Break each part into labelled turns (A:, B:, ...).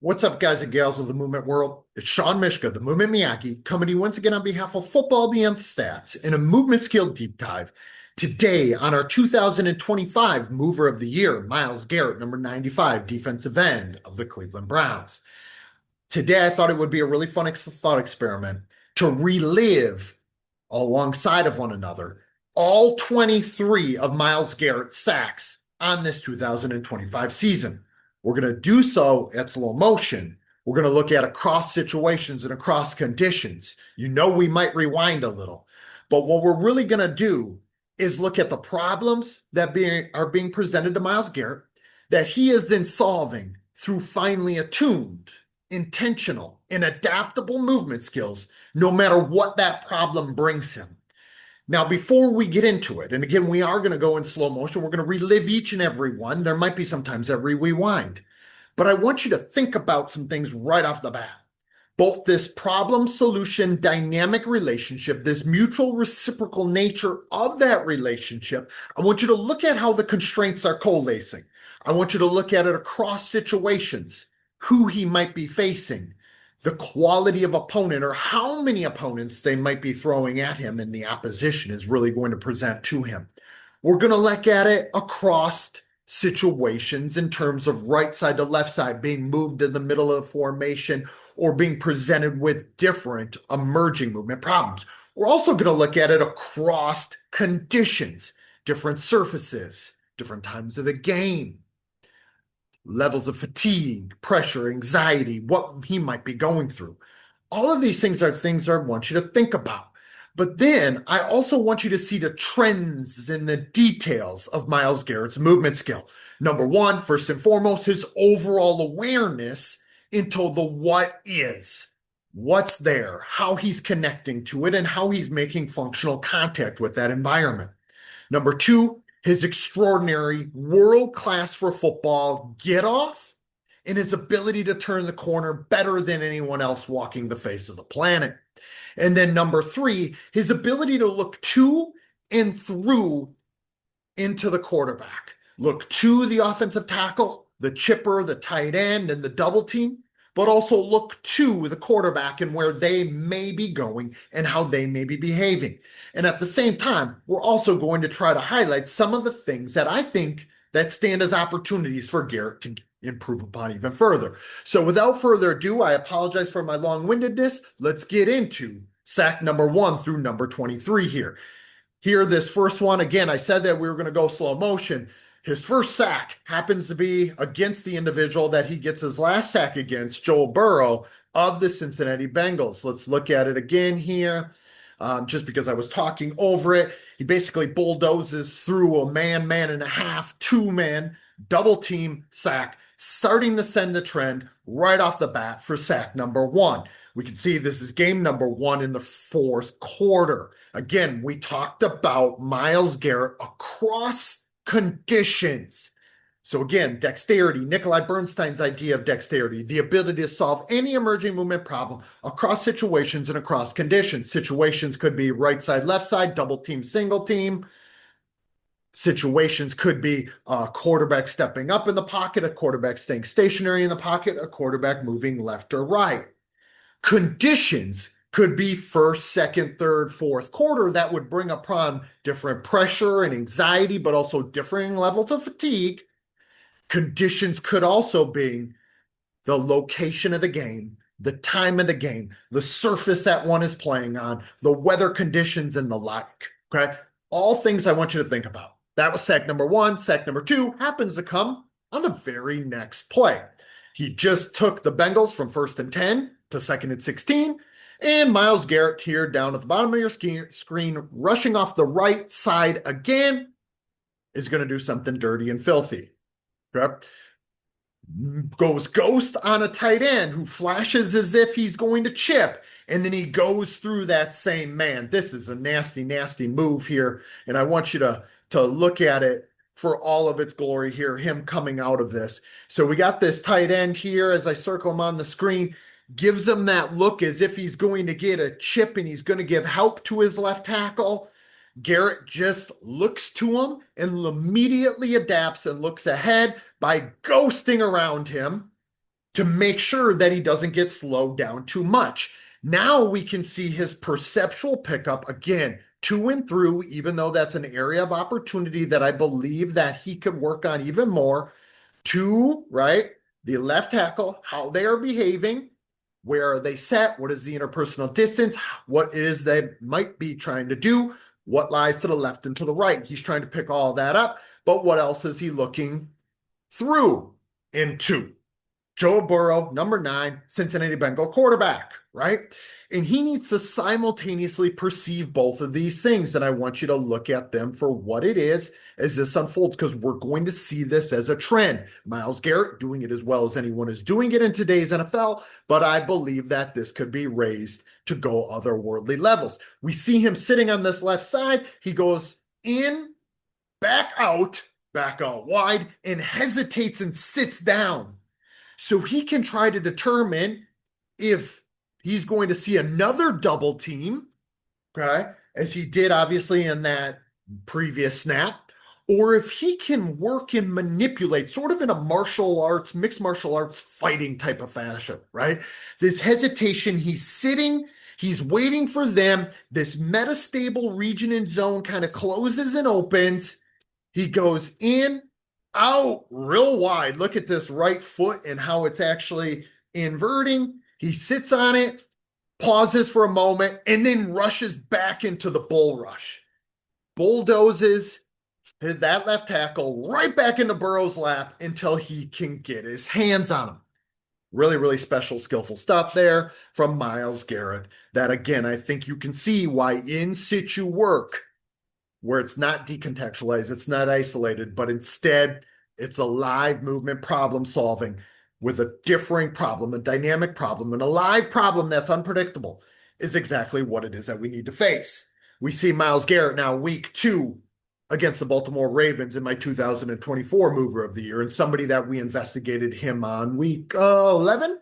A: What's up, guys and gals of the movement world? It's Sean Mishka, the Movement Miyagi, coming to you once again on behalf of Football Beyond Stats in a movement skill deep dive. Today, on our 2025 Mover of the Year, Myles Garrett, number 95, defensive end of the Cleveland Browns. Today, I thought it would be a really fun thought experiment to relive alongside of one another all 23 of Myles Garrett's sacks on this 2025 season. We're going to do so at slow motion. We're going to look at across situations and across conditions. You know, we might rewind a little, but what we're really going to do is look at the problems that are being presented to Myles Garrett that he is then solving through finely attuned, intentional, and adaptable movement skills, no matter what that problem brings him. Now, before we get into it, and again, we are going to go in slow motion, we're going to relive each and every one. There might be sometimes that we rewind, but I want you to think about some things right off the bat. Both this problem solution dynamic relationship, this mutual reciprocal nature of that relationship, I want you to look at how the constraints are coalescing. I want you to look at it across situations, who he might be facing, the quality of opponent or how many opponents they might be throwing at him and the opposition is really going to present to him. We're going to look at it across situations in terms of right side to left side, being moved in the middle of the formation or being presented with different emerging movement problems. We're also going to look at it across conditions, different surfaces, different times of the game, levels of fatigue, pressure, anxiety, what he might be going through. All of these things are things I want you to think about. But then I also want you to see the trends and the details of Myles Garrett's movement skill. Number one, first and foremost, his overall awareness into the what is, what's there, how he's connecting to it, and how he's making functional contact with that environment. Number two, his extraordinary world-class for football get-off and his ability to turn the corner better than anyone else walking the face of the planet. And then number three, his ability to look to and through into the quarterback. Look to the offensive tackle, the chipper, the tight end, and the double team, but also look to the quarterback and where they may be going and how they may be behaving. And at the same time, we're also going to try to highlight some of the things that I think that stand as opportunities for Garrett to improve upon even further. So without further ado, I apologize for my long-windedness. Let's get into sack number 1 through number 23 here. Here, this first one, again, I said that we were going to go slow motion. His first sack happens to be against the individual that he gets his last sack against, Joe Burrow of the Cincinnati Bengals. Let's look at it again here. Just because I was talking over it, he basically bulldozes through a man and a half, two-man, double team sack, starting to send the trend right off the bat for sack number 1. We can see this is game number 1 in the fourth quarter. Again, we talked about Myles Garrett across conditions. So again, dexterity, Nikolai Bernstein's idea of dexterity, the ability to solve any emerging movement problem across situations and across conditions. Situations could be right side, left side, double team, single team. Situations could be a quarterback stepping up in the pocket, a quarterback staying stationary in the pocket, a quarterback moving left or right. Conditions could be first, second, third, fourth quarter that would bring upon different pressure and anxiety, but also differing levels of fatigue. Conditions could also be the location of the game, the time of the game, the surface that one is playing on, the weather conditions, and the like. Okay. All things I want you to think about. That was sack number 1. Sack number 2 happens to come on the very next play. He just took the Bengals from 1st and 10 to 2nd and 16. And Myles Garrett here down at the bottom of your screen, rushing off the right side again, is going to do something dirty and filthy. Okay? Goes ghost on a tight end who flashes as if he's going to chip, and then he goes through that same man. This is a nasty, nasty move here, and I want you to look at it for all of its glory here, him coming out of this. So we got this tight end here as I circle him on the screen, gives him that look as if he's going to get a chip and he's going to give help to his left tackle. Garrett just looks to him and immediately adapts and looks ahead by ghosting around him to make sure that he doesn't get slowed down too much. Now we can see his perceptual pickup again, to and through, even though that's an area of opportunity that I believe that he could work on even more. To, right, the left tackle, how they are behaving, where are they set, what is the interpersonal distance, what is they might be trying to do, what lies to the left and to the right. He's trying to pick all that up, but what else is he looking through into? Joe Burrow, number 9, Cincinnati Bengal quarterback, right? And he needs to simultaneously perceive both of these things. And I want you to look at them for what it is as this unfolds, because we're going to see this as a trend. Myles Garrett doing it as well as anyone is doing it in today's NFL, but I believe that this could be raised to go otherworldly levels. We see him sitting on this left side. He goes in, back out wide, and hesitates and sits down. So he can try to determine if he's going to see another double team, okay, as he did obviously in that previous snap, or if he can work and manipulate sort of in a martial arts, mixed martial arts fighting type of fashion, right? This hesitation, he's sitting, he's waiting for them. This metastable region and zone kind of closes and opens. He goes in, out real wide. Look at this right foot and how it's actually inverting. He sits on it, pauses for a moment, and then rushes back into the bull rush. Bulldozes that left tackle right back into Burrow's lap until he can get his hands on him. Really, really special, skillful stuff there from Myles Garrett. That, again, I think you can see why in situ work, where it's not decontextualized, it's not isolated, but instead it's a live movement problem solving with a differing problem, a dynamic problem, and a live problem that's unpredictable is exactly what it is that we need to face. We see Myles Garrett now week 2 against the Baltimore Ravens in my 2024 mover of the year, and somebody that we investigated him on week 11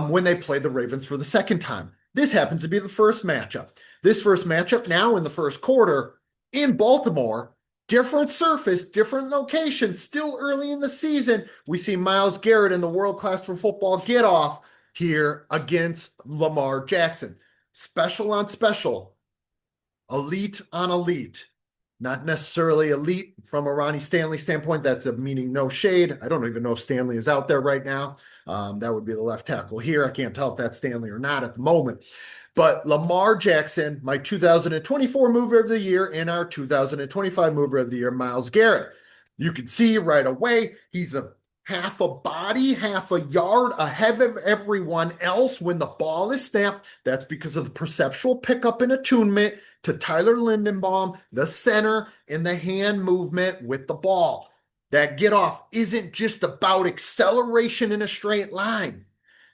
A: when they played the Ravens for the second time. This happens to be the first matchup. This first matchup now in the first quarter, in Baltimore, different surface, different location, still early in the season. We see Myles Garrett in the World Class for Football get off here against Lamar Jackson. Special on special, elite on elite. Not necessarily elite from a Ronnie Stanley standpoint. That's a meaning no shade. I don't even know if Stanley is out there right now. That would be the left tackle here. I can't tell if that's Stanley or not at the moment. But Lamar Jackson, my 2024 mover of the year, and our 2025 mover of the year, Myles Garrett. You can see right away, he's a half a body, half a yard ahead of everyone else when the ball is snapped. That's because of the perceptual pickup and attunement to Tyler Lindenbaum, the center, and the hand movement with the ball. That get off isn't just about acceleration in a straight line.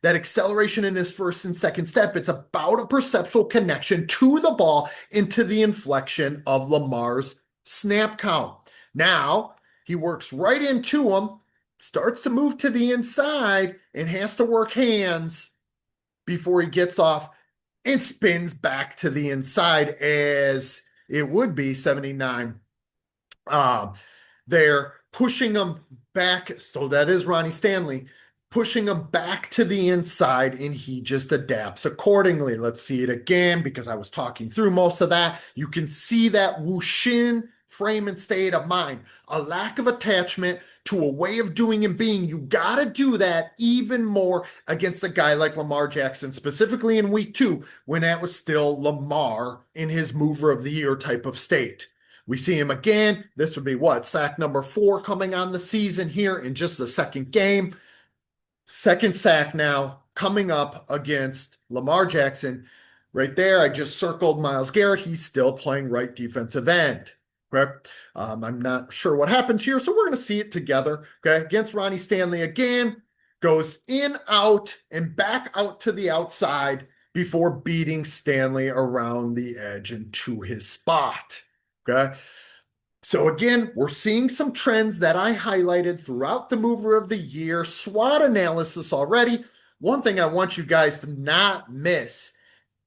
A: That acceleration in his first and second step, it's about a perceptual connection to the ball into the inflection of Lamar's snap count. Now, he works right into him, starts to move to the inside, and has to work hands before he gets off and spins back to the inside as it would be 79. They're pushing him back. So that is Ronnie Stanley pushing him back to the inside, and he just adapts accordingly. Let's see it again because I was talking through most of that. You can see that Wuxin frame and state of mind, a lack of attachment to a way of doing and being. You got to do that even more against a guy like Lamar Jackson, specifically in week 2, when that was still Lamar in his mover of the year type of state. We see him again. This would be what? Sack number 4 coming on the season here in just the second game. Second sack now coming up against Lamar Jackson. Right there, I just circled Myles Garrett. He's still playing right defensive end. Okay. I'm not sure what happens here, so we're going to see it together. Okay. Against Ronnie Stanley again, goes in, out, and back out to the outside before beating Stanley around the edge and to his spot. Okay. So again, we're seeing some trends that I highlighted throughout the mover of the year, SWOT analysis already. One thing I want you guys to not miss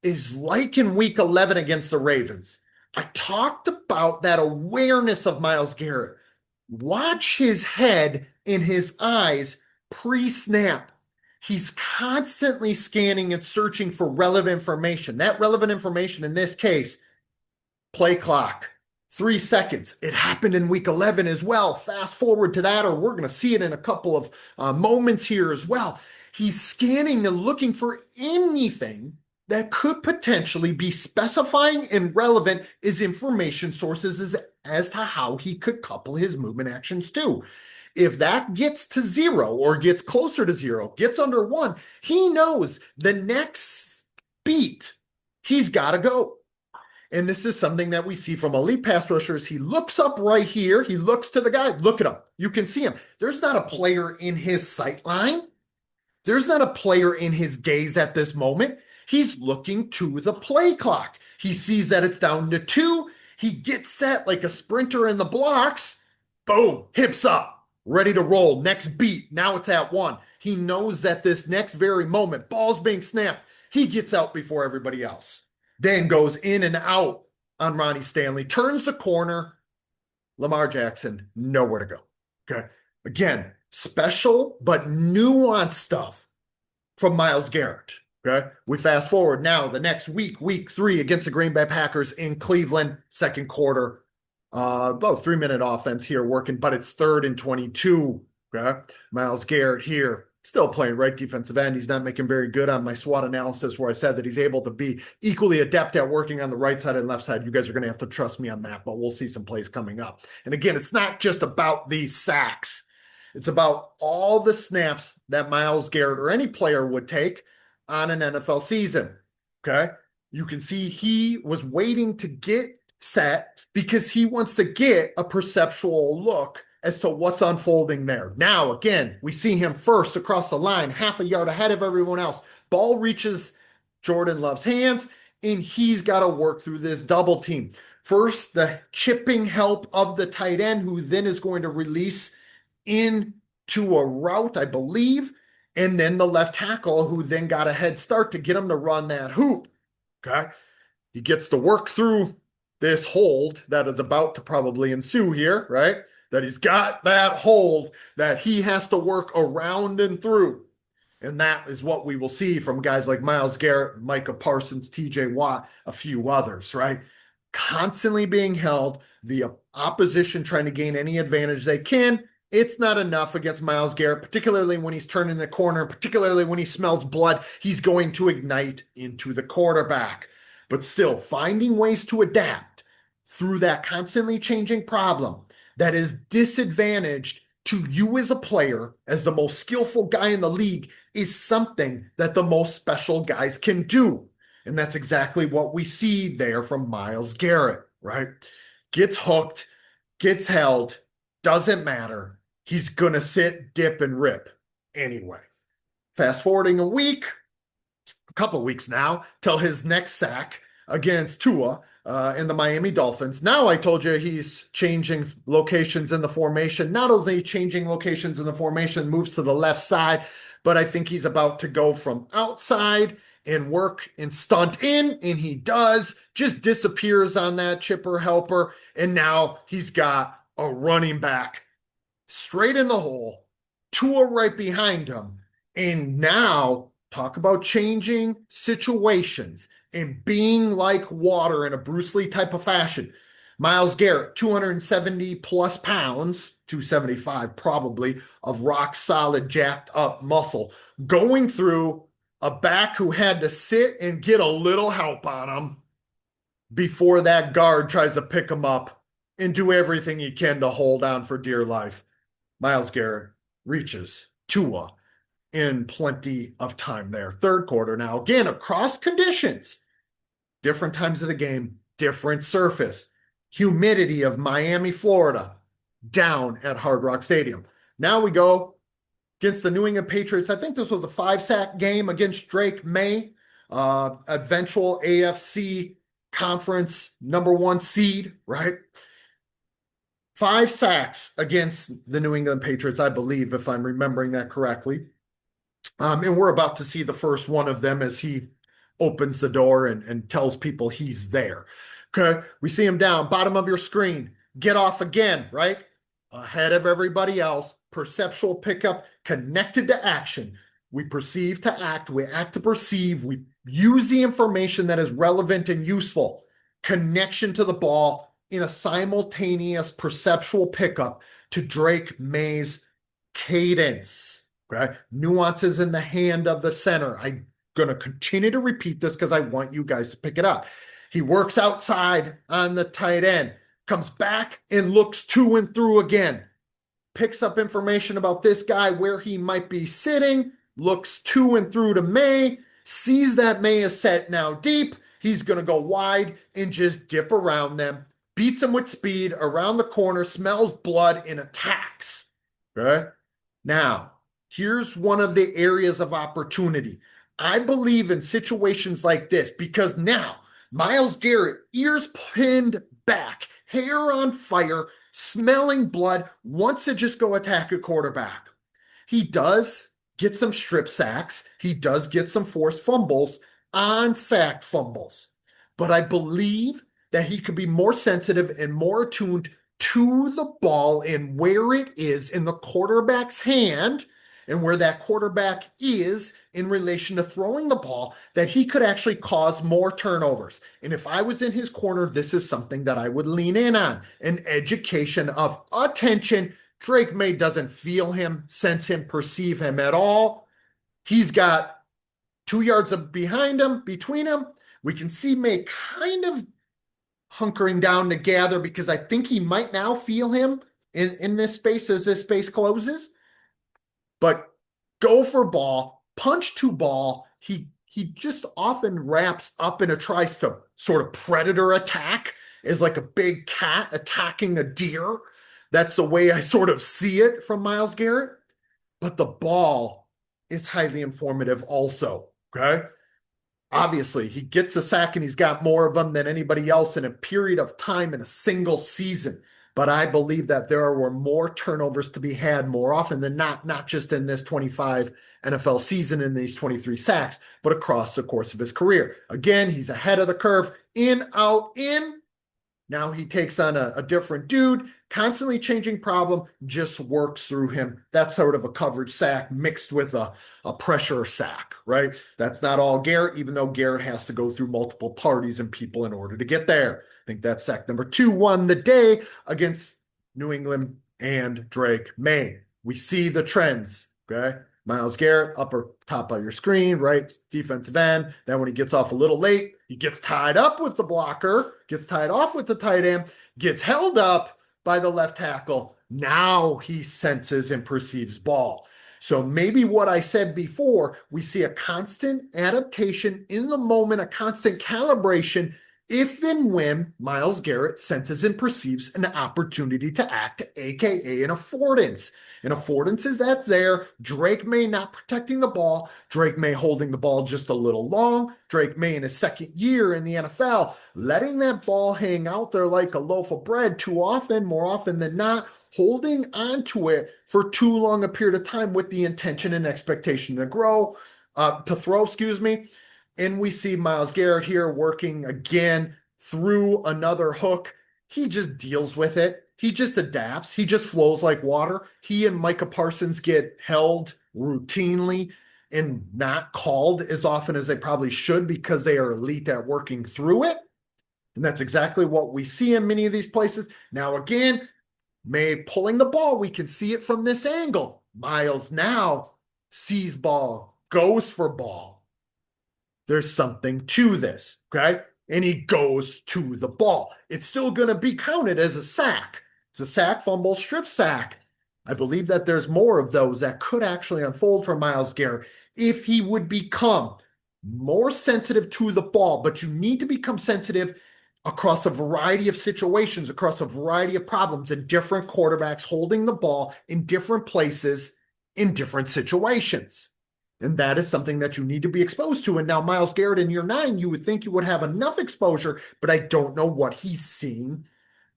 A: is like in week 11 against the Ravens. I talked about that awareness of Myles Garrett. Watch his head and his eyes pre-snap. He's constantly scanning and searching for relevant information. That relevant information in this case, play clock, 3 seconds. It happened in week 11 as well. Fast forward to that, or we're going to see it in a couple of moments here as well. He's scanning and looking for anything that could potentially be specifying and relevant as information sources as to how he could couple his movement actions too. If that gets to zero or gets closer to zero, gets under one, he knows the next beat, he's got to go. And this is something that we see from elite pass rushers. He looks up right here. He looks to the guy. Look at him. You can see him. There's not a player in his sight line. There's not a player in his gaze at this moment. He's looking to the play clock. He sees that it's down to 2. He gets set like a sprinter in the blocks. Boom, hips up, ready to roll. Next beat. Now it's at 1. He knows that this next very moment, ball's being snapped. He gets out before everybody else. Then goes in and out on Ronnie Stanley, turns the corner. Lamar Jackson, nowhere to go. Okay. Again, special but nuanced stuff from Myles Garrett. Okay. We fast forward now the next week, week 3 against the Green Bay Packers in Cleveland, second quarter. About 3-minute offense here working, but it's 3rd and 22. Okay. Myles Garrett here, still playing right defensive end. He's not making very good on my SWOT analysis where I said that he's able to be equally adept at working on the right side and left side. You guys are going to have to trust me on that, but we'll see some plays coming up. And again, it's not just about these sacks. It's about all the snaps that Myles Garrett or any player would take on an NFL season. Okay. You can see he was waiting to get set because he wants to get a perceptual look as to what's unfolding there. Now, again, we see him first across the line, half a yard ahead of everyone else. Ball reaches Jordan Love's hands, and he's got to work through this double team. First, the chipping help of the tight end, who then is going to release into a route, I believe, and then the left tackle, who then got a head start to get him to run that hoop. Okay? He gets to work through this hold that is about to probably ensue here, right? That he's got that hold that he has to work around and through. And that is what we will see from guys like Myles Garrett, Micah Parsons, TJ Watt, a few others, right? Constantly being held, the opposition trying to gain any advantage they can. It's not enough against Myles Garrett, particularly when he's turning the corner, particularly when he smells blood. He's going to ignite into the quarterback. But still, finding ways to adapt through that constantly changing problem that is disadvantaged to you as a player, as the most skillful guy in the league, is something that the most special guys can do. And that's exactly what we see there from Myles Garrett, right? Gets hooked, gets held, doesn't matter. He's going to sit, dip, and rip anyway. Fast forwarding a couple of weeks now, till his next sack against Tua and the Miami Dolphins. Now I told you he's changing locations in the formation. Not only changing locations in the formation, moves to the left side, but I think he's about to go from outside and work and stunt in, and he does, just disappears on that chipper helper, and now he's got a running back straight in the hole, Tua right behind him, and now talk about changing situations and being like water in a Bruce Lee type of fashion. Myles Garrett, 270 plus pounds, 275 probably, of rock solid, jacked up muscle, going through a back who had to sit and get a little help on him before that guard tries to pick him up and do everything he can to hold on for dear life. Myles Garrett reaches Tua in plenty of time there. Third quarter now, again, across conditions, different times of the game, different surface, humidity of Miami, Florida, down at Hard Rock Stadium. Now we go against the New England Patriots. I think this was a 5-sack game against Drake May, eventual AFC conference #1 seed, right? 5 sacks against the New England Patriots, I believe, if I'm remembering that correctly. And we're about to see the first one of them as he opens the door and tells people he's there. Okay, we see him down, bottom of your screen. Get off again, right? Ahead of everybody else. Perceptual pickup, connected to action. We perceive to act, we act to perceive, we use the information that is relevant and useful. Connection to the ball in a simultaneous perceptual pickup to Drake May's cadence. Okay. Nuances in the hand of the center. I'm going to continue to repeat this because I want you guys to pick it up. He works outside on the tight end, comes back and looks to and through again, picks up information about this guy, where he might be sitting, looks to and through to May, sees that May is set now deep. He's going to go wide and just dip around them, beats him with speed around the corner, smells blood, and attacks. Okay. Now, here's one of the areas of opportunity. I believe in situations like this because now Myles Garrett, ears pinned back, hair on fire, smelling blood, wants to just go attack a quarterback. He does get some strip sacks. He does get some forced fumbles on sack fumbles. But I believe that he could be more sensitive and more attuned to the ball and where it is in the quarterback's hand and where that quarterback is in relation to throwing the ball, that he could actually cause more turnovers. And if I was in his corner, this is something that I would lean in on, an education of attention. Drake May doesn't feel him, sense him, perceive him at all. He's got 2 yards behind him, between him. We can see May kind of hunkering down to gather because I think he might now feel him in this space as this space closes. But go for ball, punch to ball. He just often wraps up and tries to sort of predator attack as like a big cat attacking a deer. That's the way I sort of see it from Myles Garrett. But the ball is highly informative also. Okay. Obviously, he gets a sack and he's got more of them than anybody else in a period of time in a single season. But I believe that there were more turnovers to be had more often than not just in this 25 NFL season in these 23 sacks, but across the course of his career. Again, he's ahead of the curve, in, out, in. Now he takes on a different dude, constantly changing problem, just works through him. That's sort of a coverage sack mixed with a pressure sack, right? That's not all Garrett, even though Garrett has to go through multiple parties and people in order to get there. I think that's sack number 2 won the day against New England and Drake May. We see the trends, okay? Myles Garrett, upper top of your screen, right? Defensive end. Then when he gets off a little late, he gets tied up with the blocker, gets tied off with the tight end, gets held up by the left tackle. Now he senses and perceives ball. So maybe what I said before, we see a constant adaptation in the moment, a constant calibration if and when Myles Garrett senses and perceives an opportunity to act, aka an affordance. An affordance is that's there. Drake May not protecting the ball. Drake May holding the ball just a little long. Drake May in his second year in the NFL, letting that ball hang out there like a loaf of bread too often, more often than not, holding onto it for too long a period of time with the intention and expectation to throw, excuse me. And we see Myles Garrett here working again through another hook. He just deals with it. He just adapts. He just flows like water. He and Micah Parsons get held routinely and not called as often as they probably should because they are elite at working through it. And that's exactly what we see in many of these places. Now, again, May pulling the ball. We can see it from this angle. Myles now sees ball, goes for ball. There's something to this, okay? And he goes to the ball. It's still going to be counted as a sack. It's a sack, fumble, strip sack. I believe that there's more of those that could actually unfold for Myles Garrett if he would become more sensitive to the ball. But you need to become sensitive across a variety of situations, across a variety of problems, and different quarterbacks holding the ball in different places in different situations. And that is something that you need to be exposed to. And now Myles Garrett in year 9, you would think you would have enough exposure, but I don't know what he's seeing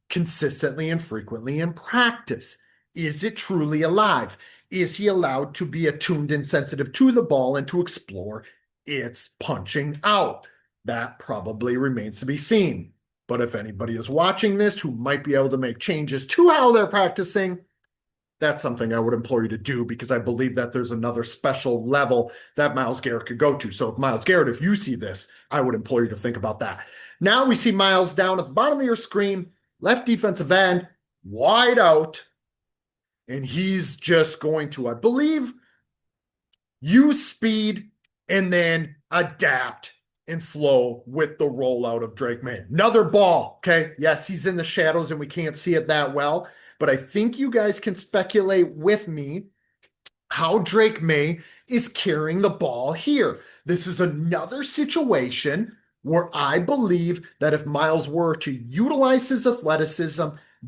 A: consistently and frequently in practice. Is it truly alive? Is he allowed to be attuned and sensitive to the ball and to explore its punching out? That probably remains to be seen. But if anybody is watching this who might be able to make changes to how they're practicing, that's something I would implore you to do because I believe that there's another special level that Myles Garrett could go to. So if Myles Garrett, if you see this, I would implore you to think about that. Now we see Myles down at the bottom of your screen, left defensive end, wide out, and he's just going to, I believe, use speed and then adapt and flow with the rollout of Drake May. Another ball, okay? Yes, he's in the shadows and we can't see it that well, but I think you guys can speculate with me how Drake May is carrying the ball here. This is another situation where I believe that if Myles were to utilize his athleticism,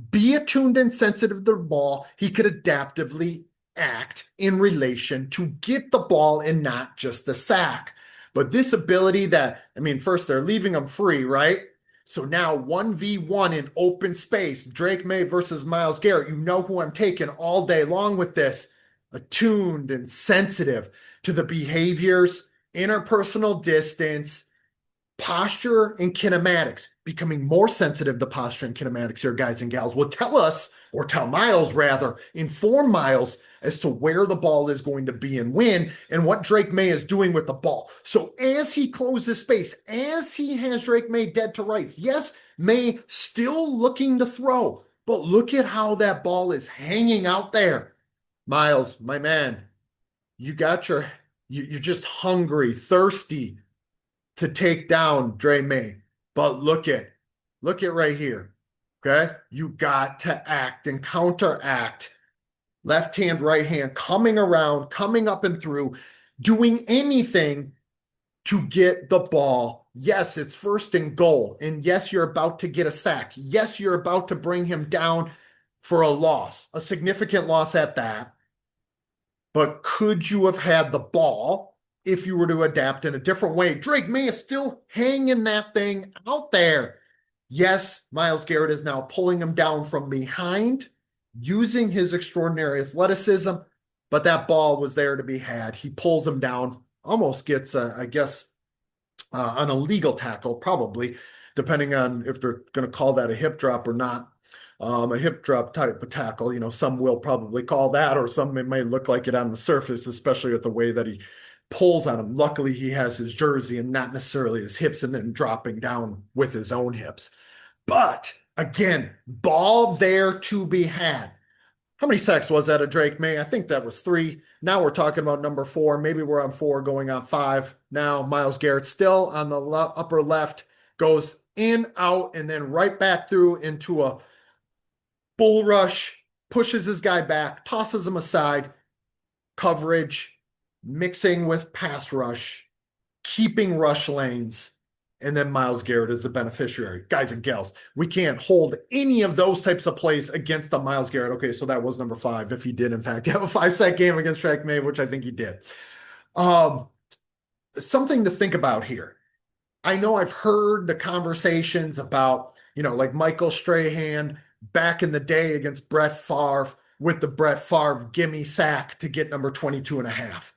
A: be attuned and sensitive to the ball, he could adaptively act in relation to get the ball and not just the sack. But this ability that, I mean, first they're leaving him free, right? So now 1v1 in open space, Drake May versus Myles Garrett. You know who I'm taking all day long with this. Attuned and sensitive to the behaviors, interpersonal distance, posture, and kinematics. Becoming more sensitive to posture and kinematics here, guys and gals, will tell us, or tell Myles rather, inform Myles as to where the ball is going to be and when, and what Drake May is doing with the ball. So as he closes space, as he has Drake May dead to rights, yes, May still looking to throw, but look at how that ball is hanging out there. Myles, my man, you're just hungry, thirsty to take down Dre May. But look at right here. Okay. You got to act and counteract. Left hand, right hand, coming around, coming up and through, doing anything to get the ball. Yes, it's first and goal. And yes, you're about to get a sack. Yes, you're about to bring him down for a loss, a significant loss at that. But could you have had the ball if you were to adapt in a different way? Drake May is still hanging that thing out there. Yes, Myles Garrett is now pulling him down from behind, using his extraordinary athleticism, but that ball was there to be had. He pulls him down, almost gets, I guess, an illegal tackle, probably, depending on if they're going to call that a hip drop or not. A hip drop type of tackle, some will probably call that, or some it may look like it on the surface, especially with the way that he pulls on him. Luckily, he has his jersey and not necessarily his hips and then dropping down with his own hips. But again, ball there to be had. How many sacks was that of Drake May? I think that was 3. Now we're talking about number 4. Maybe we're on 4 going on 5. Now Myles Garrett still on the upper left, goes in, out, and then right back through into a bull rush, pushes his guy back, tosses him aside, coverage, mixing with pass rush, keeping rush lanes, and then Myles Garrett is the beneficiary. Guys and gals, we can't hold any of those types of plays against the Myles Garrett. Okay, so that was number 5, if he did, in fact, have a 5-sack game against Drake May, which I think he did. Something to think about here. I know I've heard the conversations about, like Michael Strahan back in the day against Brett Favre with the Brett Favre gimme sack to get number 22 and a half.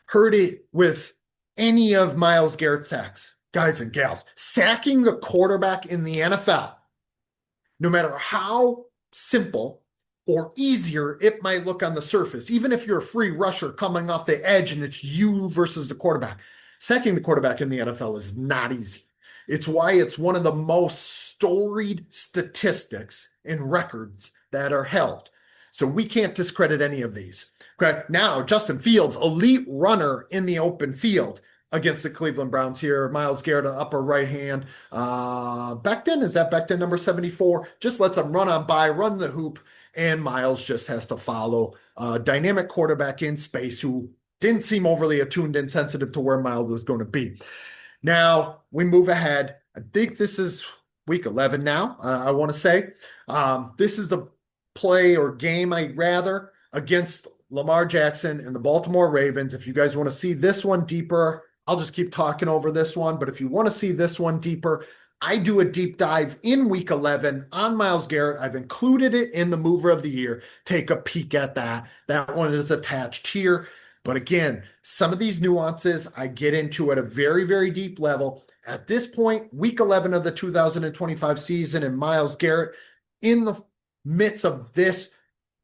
A: Heard it with any of Myles Garrett sacks, guys and gals. Sacking the quarterback in the NFL, no matter how simple or easier it might look on the surface, even if you're a free rusher coming off the edge and it's you versus the quarterback, sacking the quarterback in the NFL is not easy. It's why it's one of the most storied statistics and records that are held. So we can't discredit any of these. Okay. Now, Justin Fields, elite runner in the open field against the Cleveland Browns here. Myles Garrett, upper right hand. Becton, is that Becton number 74? Just lets him run on by, run the hoop, and Myles just has to follow a dynamic quarterback in space who didn't seem overly attuned and sensitive to where Myles was going to be. Now we move ahead. I think this is week 11 now, I want to say. This is the play or game, I'd rather, against Lamar Jackson and the Baltimore Ravens. If you guys want to see this one deeper, I'll just keep talking over this one. But if you want to see this one deeper, I do a deep dive in week 11 on Myles Garrett. I've included it in the mover of the year. Take a peek at that. That one is attached here. But again, some of these nuances I get into at a very, very deep level. At this point, week 11 of the 2025 season, and Myles Garrett in the midst of this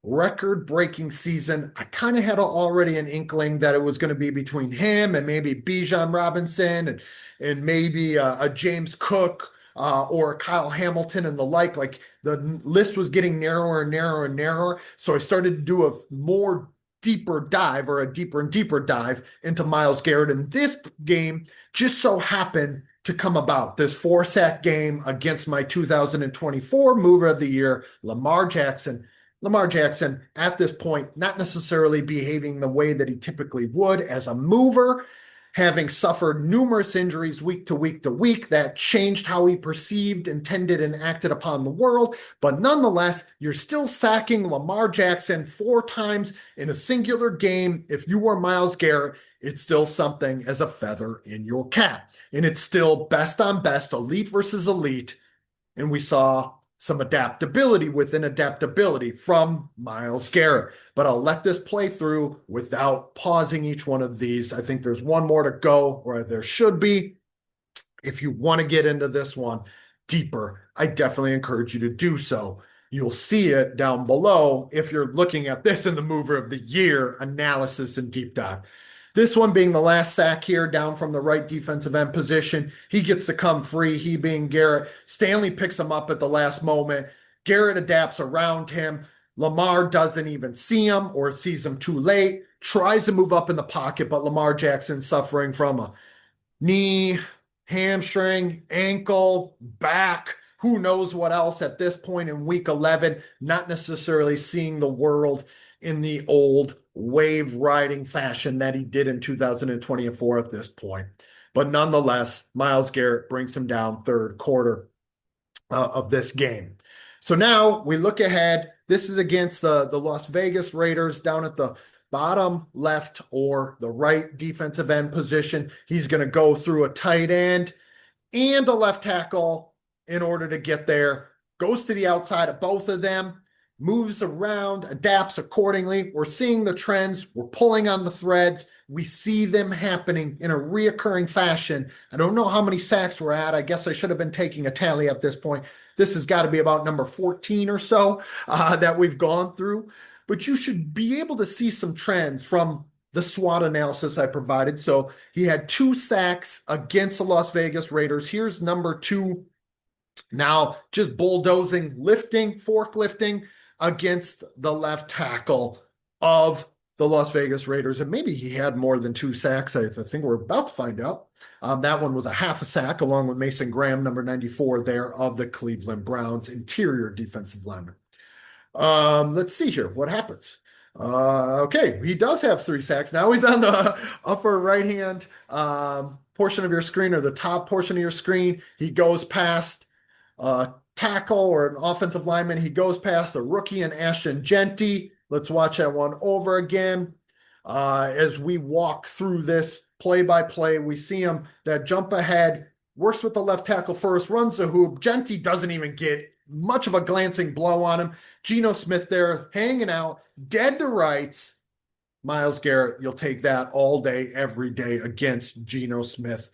A: record-breaking season. I kind of had already an inkling that it was going to be between him and maybe Bijan Robinson and maybe a James Cook or a Kyle Hamilton and the like. Like the list was getting narrower and narrower and narrower. So I started to do a more deeper dive or a deeper and deeper dive into Myles Garrett. And this game just so happened to come about, this four-sack game against my 2024 Mover of the Year, Lamar Jackson. Lamar Jackson, at this point, not necessarily behaving the way that he typically would as a mover, having suffered numerous injuries week to week to week that changed how he perceived, intended, and acted upon the world. But nonetheless, you're still sacking Lamar Jackson 4 times in a singular game. If you were Myles Garrett, it's still something as a feather in your cap. And it's still best on best, elite versus elite. And we saw some adaptability within adaptability from Myles Garrett. But I'll let this play through without pausing each one of these. I think there's one more to go, or there should be. If you want to get into this one deeper, I definitely encourage you to do so. You'll see it down below if you're looking at this in the Mover of the Year analysis and deep dive. This one being the last sack here, down from the right defensive end position. He gets to come free, he being Garrett. Stanley picks him up at the last moment. Garrett adapts around him. Lamar doesn't even see him or sees him too late. Tries to move up in the pocket, but Lamar Jackson suffering from a knee, hamstring, ankle, back, who knows what else at this point in week 11, not necessarily seeing the world in the old wave riding fashion that he did in 2024 at this point. But nonetheless, Myles Garrett brings him down third quarter of this game. So now we look ahead. This is against the Las Vegas Raiders down at the bottom left or the right defensive end position. He's going to go through a tight end and a left tackle in order to get there. Goes to the outside of both of them, moves around, adapts accordingly. We're seeing the trends. We're pulling on the threads. We see them happening in a reoccurring fashion. I don't know how many sacks we're at. I guess I should have been taking a tally at this point. This has got to be about number 14 or so that we've gone through. But you should be able to see some trends from the SWOT analysis I provided. So he had 2 sacks against the Las Vegas Raiders. Here's number 2. Now just bulldozing, lifting, forklifting against the left tackle of the Las Vegas Raiders. And maybe he had more than 2 sacks. I think we're about to find out. That one was a half a sack along with Mason Graham, number 94 there of the Cleveland Browns, interior defensive lineman. Let's see here. What happens? Okay, he does have 3 sacks. Now he's on the upper right-hand portion of your screen or the top portion of your screen. He goes past tackle or an offensive lineman. He goes past a rookie and Ashton Genty. Let's watch that one over again. As we walk through this play by play, we see him that jump ahead, works with the left tackle first, runs the hoop. Genty doesn't even get much of a glancing blow on him. Geno Smith there hanging out, dead to rights. Myles Garrett, you'll take that all day, every day against Geno Smith.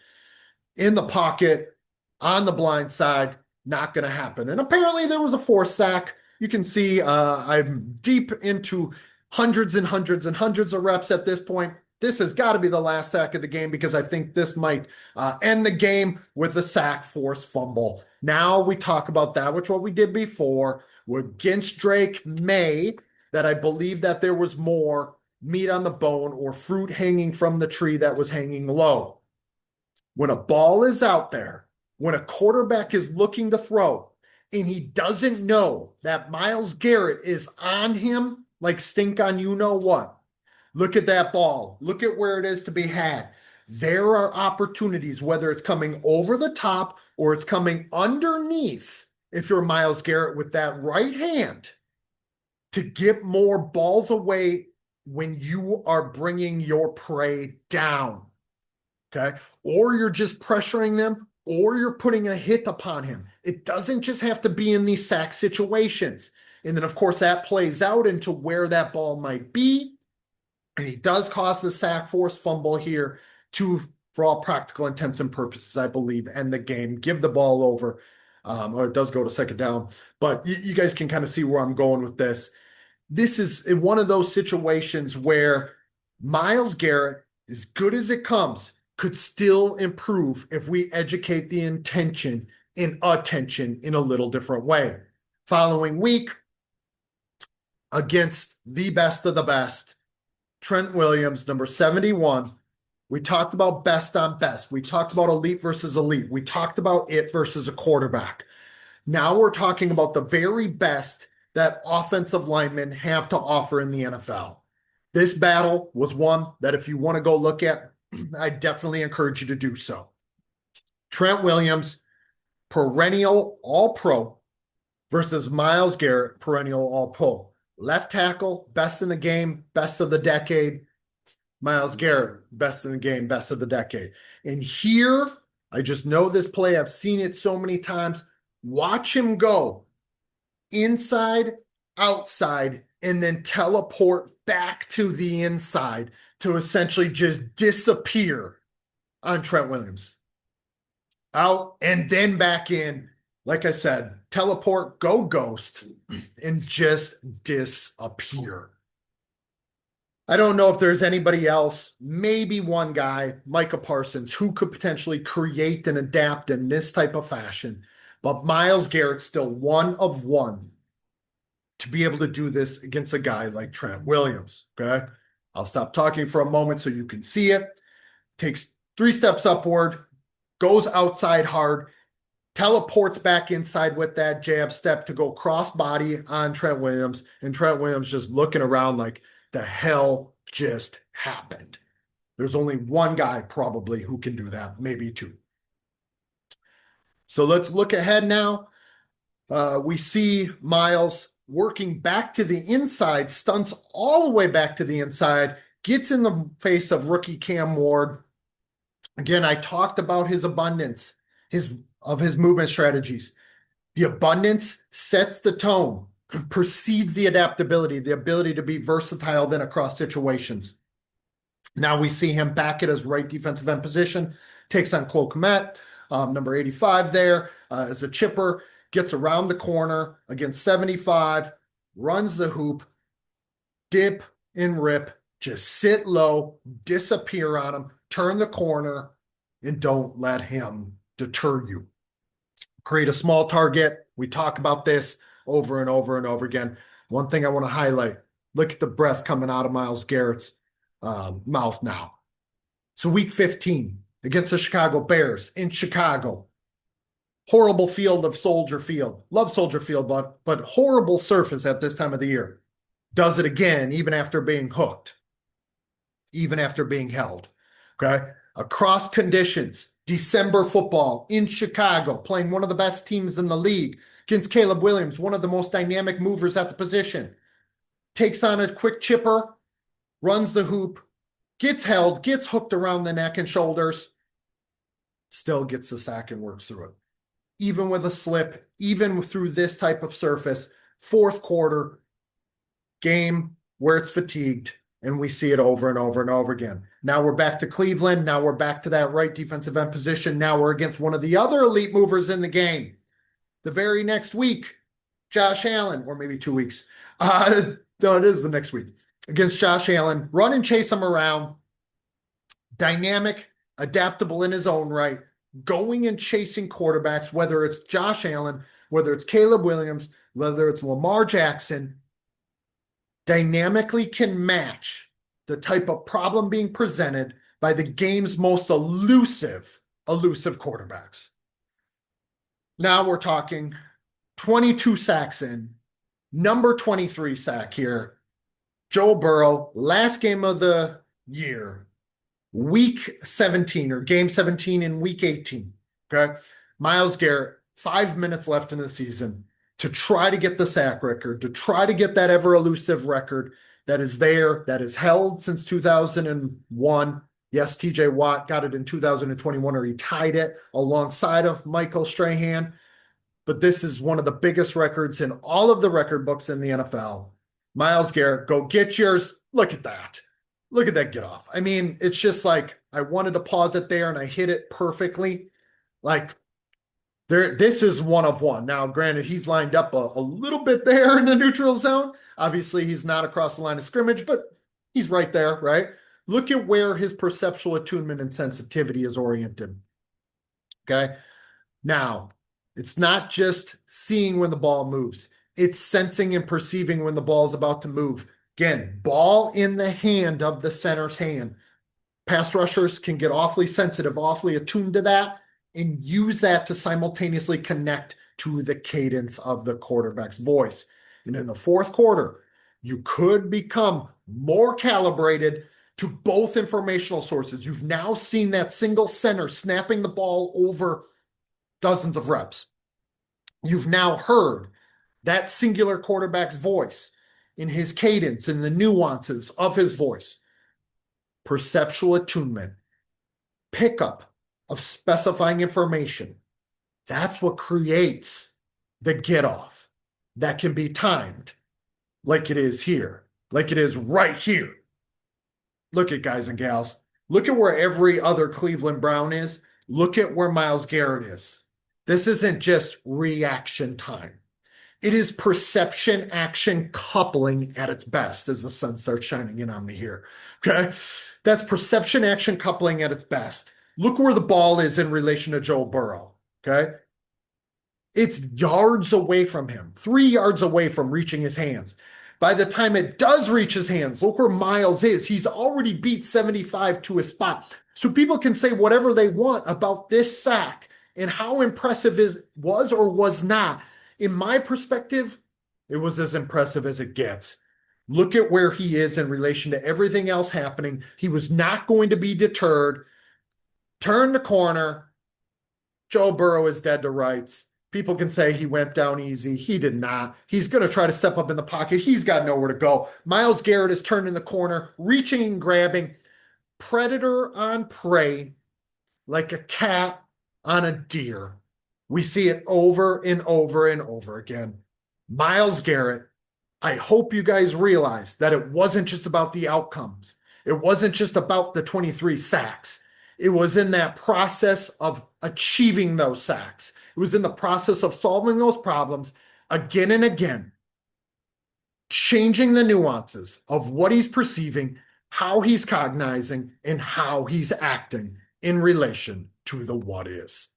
A: In the pocket, on the blind side, not going to happen. And apparently there was a 4th sack. You can see I'm deep into hundreds and hundreds and hundreds of reps at this point. This has got to be the last sack of the game because I think this might end the game with a sack force fumble. Now we talk about that, which what we did before against Drake May, that I believe that there was more meat on the bone or fruit hanging from the tree that was hanging low. When a ball is out there, when a quarterback is looking to throw, and he doesn't know that Myles Garrett is on him like stink on you know what, look at that ball. Look at where it is to be had. There are opportunities, whether it's coming over the top or it's coming underneath, if you're Myles Garrett with that right hand, to get more balls away when you are bringing your prey down. Okay? Or you're just pressuring them, or you're putting a hit upon him. It doesn't just have to be in these sack situations. And then, of course, that plays out into where that ball might be. And he does cause the sack force fumble here to, for all practical intents and purposes, I believe, end the game, give the ball over, or it does go to second down. But you guys can kind of see where I'm going with this. this is one of those situations where Myles Garrett, as good as it comes, could still improve if we educate the intention and attention in a little different way. Following week, against the best of the best, Trent Williams, number 71. We talked about best on best. We talked about elite versus elite. We talked about it versus a quarterback. Now we're talking about the very best that offensive linemen have to offer in the NFL. This battle was one that if you want to go look at, I definitely encourage you to do so. Trent Williams, perennial All-Pro versus Myles Garrett, perennial All-Pro. Left tackle, best in the game, best of the decade. Myles Garrett, best in the game, best of the decade. And here, I just know this play. I've seen it so many times. Watch him go inside, outside, and then teleport back to the inside to essentially just disappear on Trent Williams. Out and then back in. Like I said, teleport, go ghost, and just disappear. I don't know if there's anybody else, maybe one guy, Micah Parsons, who could potentially create and adapt in this type of fashion. But Myles Garrett's still one of one to be able to do this against a guy like Trent Williams. Okay. I'll stop talking for a moment so you can see it. Takes 3 steps upward, goes outside hard, teleports back inside with that jab step to go cross body on Trent Williams. And Trent Williams just looking around like, the hell just happened? There's only one guy probably who can do that, maybe 2. So let's look ahead now. We see Myles working back to the inside, stunts all the way back to the inside, gets in the face of rookie Cam Ward. Again, I talked about his abundance, his movement strategies. The abundance sets the tone, precedes the adaptability, the ability to be versatile then across situations. Now we see him back at his right defensive end position, takes on Cole Kmet, number 85 there, as a chipper, gets around the corner against 75, runs the hoop, dip and rip, just sit low, disappear on him, turn the corner, and don't let him deter you. Create a small target. We talk about this over and over and over again. One thing I want to highlight, look at the breath coming out of Myles Garrett's mouth now. So week 15 against the Chicago Bears in Chicago. Horrible field of Soldier Field. Love Soldier Field, but horrible surface at this time of the year. Does it again, even after being hooked, even after being held. Okay? Across conditions, December football in Chicago, playing one of the best teams in the league against Caleb Williams, one of the most dynamic movers at the position. Takes on a quick chipper, runs the hoop, gets held, gets hooked around the neck and shoulders, still gets the sack and works through it. Even with a slip, even through this type of surface, fourth quarter, game where it's fatigued, and we see it over and over and over again. Now we're back to Cleveland. Now we're back to that right defensive end position. Now we're against one of the other elite movers in the game. The very next week, Josh Allen, or maybe 2 weeks. No, it is the next week. Against Josh Allen, run and chase him around. Dynamic, adaptable in his own right. Going and chasing quarterbacks, whether it's Josh Allen, whether it's Caleb Williams, whether it's Lamar Jackson, dynamically can match the type of problem being presented by the game's most elusive quarterbacks. Now we're talking 22 sacks in, number 23 sack here. Joe Burrow, last game of the year, week 17 or game 17 in week 18. Okay. Myles Garrett, 5 minutes left in the season to try to get the sack record, to try to get that ever elusive record that is there, that is held since 2001. Yes, TJ Watt got it in 2021, or he tied it alongside of Michael Strahan. But this is one of the biggest records in all of the record books in the NFL. Myles Garrett, go get yours. Look at that. Look at that get off. I mean, it's just like I wanted to pause it there and I hit it perfectly. Like This is one of one. Now, granted, he's lined up a little bit there in the neutral zone. Obviously, he's not across the line of scrimmage, but he's right there, right? Look at where his perceptual attunement and sensitivity is oriented. Okay. Now, it's not just seeing when the ball moves, it's sensing and perceiving when the ball is about to move. Again, ball in the hand of the center's hand. Pass rushers can get awfully sensitive, awfully attuned to that, and use that to simultaneously connect to the cadence of the quarterback's voice. And in the fourth quarter, you could become more calibrated to both informational sources. You've now seen that single center snapping the ball over dozens of reps. You've now heard that singular quarterback's voice in his cadence and the nuances of his voice. Perceptual attunement, pickup of specifying information. That's what creates the get off that can be timed like it is here, like it is right here. Look at guys and gals. Look at where every other Cleveland Brown is. Look at where Myles Garrett is. This isn't just reaction time. It is perception action coupling at its best as the sun starts shining in on me here. Okay. That's perception action coupling at its best. Look where the ball is in relation to Joe Burrow. Okay. It's yards away from him, 3 yards away from reaching his hands. By the time it does reach his hands, look where Myles is. He's already beat 75 to a spot. So people can say whatever they want about this sack and how impressive it was or was not. In my perspective, it was as impressive as it gets. Look at where he is in relation to everything else happening. He was not going to be deterred. Turn the corner. Joe Burrow is dead to rights. People can say he went down easy. He did not. He's going to try to step up in the pocket. He's got nowhere to go. Myles Garrett is turning the corner, reaching and grabbing. Predator on prey, like a cat on a deer. We see it over and over and over again. Myles Garrett, I hope you guys realize that it wasn't just about the outcomes. It wasn't just about the 23 sacks. It was in that process of achieving those sacks. It was in the process of solving those problems again and again, changing the nuances of what he's perceiving, how he's cognizing, and how he's acting in relation to the what is.